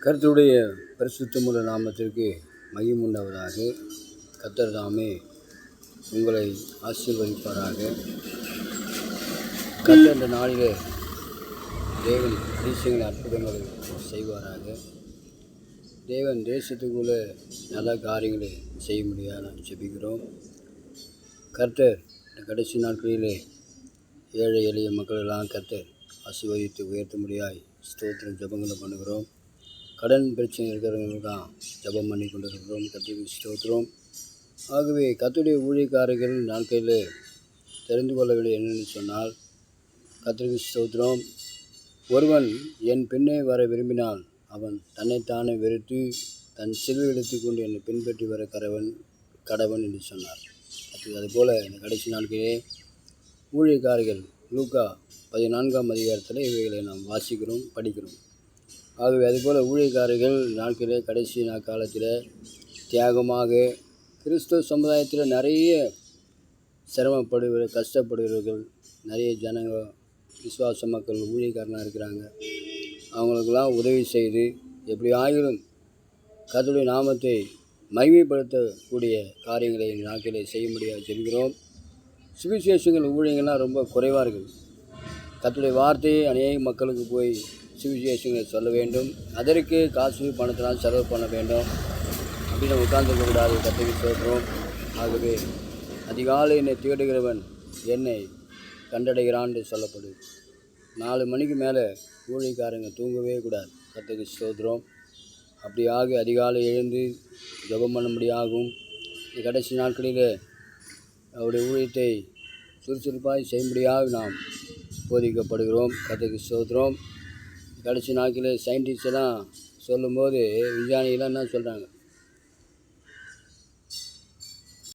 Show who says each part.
Speaker 1: கர்த்தருடைய பரிசுத்தமுள்ள நாமத்திற்கு மகிமை உண்டாவதாக. கர்த்தர் தாமே உங்களை ஆசீர்வதிப்பாராக. கர்த்தர் இந்த நாளிலே தேவன் அதிசயங்களை அற்புதங்களை செய்வாராக. தேவன் தேசத்துக்குள்ளே நல்ல காரியங்களை செய்ய முடியாது நான் ஜெபிக்கிறோம். கர்த்தர் இந்த கடைசி நாட்களிலே ஏழை எளிய மக்களெல்லாம் கர்த்தர் ஆசீர்வதித்து உயர்த்த முடியாய் ஸ்தோத்திரம் ஜெபங்களை பண்ணுகிறோம். கடன் பிரச்சனை இருக்கிறவங்க தான் ஜெபம் பண்ணி கொண்டு இருக்கிறோம். கர்த்தருக்கு ஸ்தோத்திரம். ஆகவே கர்த்தருடைய ஊழியக்காரர்கள் நாட்களில் தெரிந்து கொள்ளவில்லை என்னென்னு சொன்னால், கர்த்தருக்கு ஸ்தோத்திரம், ஒருவன் என் பின்னே வர விரும்பினால் அவன் தன்னைத்தானே வெறுத்து தன் சிலுவை எடுத்துக்கொண்டு என்னை பின்பற்றி வர கடவன் என்று சொன்னார். அதுபோல் இந்த கடைசி நாட்களிலே ஊழியக்காரர்கள் லூக்கா 14ஆம் அதிகாரத்தில் இவைகளை நாம் வாசிக்கிறோம், படிக்கிறோம். ஆகவே அதுபோல் ஊழியக்காரர்கள் நாட்களிலே கடைசி காலத்தில் தியாகமாக கிறிஸ்தவ சமுதாயத்தில் நிறைய கஷ்டப்படுகிறவர்கள் நிறைய ஜனங்க விசுவாச மக்கள் ஊழியக்காரனாக இருக்கிறாங்க. அவங்களுக்கெல்லாம் உதவி செய்து எப்படி ஆகிலும் கர்த்தருடைய நாமத்தை மகிமைப்படுத்தக்கூடிய காரியங்களை இந்த நாட்களை செய்ய முடியாது ஜெபிக்கிறோம். சுவிசேஷங்கள் ஊழியங்கள்லாம் ரொம்ப குறைவாக இருக்குது. கர்த்தருடைய வார்த்தையை அநேக மக்களுக்கு போய் சுவிசேஷங்களை சொல்ல வேண்டும். அதற்கு காசு பணத்தினால் செலவு பண்ண வேண்டும் அப்படின்னு உட்கார்ந்துருக்கக்கூடாது. கர்த்தருக்கு சொல்கிறோம். ஆகவே அதிகாலை என்னை தேடுகிறவன் என்னை கண்டடைகிறான் என்று சொல்லப்படுது. 4 மணிக்கு மேலே ஊழியக்காரங்க தூங்கவே கூடாது. கர்த்தருக்கு ஸ்தோத்திரம். அப்படியாக அதிகாலை எழுந்து ஜெபம் பண்ணும்படியாகும். கடைசி நாட்களில் அவருடைய ஊழியத்தை சுறுசுறுப்பாக செய்யும்படியாக நாம் போதிக்கப்படுகிறோம். கர்த்தருக்கு ஸ்தோத்திரம். கடைசி நாட்களில் சயின்டிஸ்டெல்லாம் சொல்லும்போது விஞ்ஞானிகள்லாம் என்ன சொல்கிறாங்க,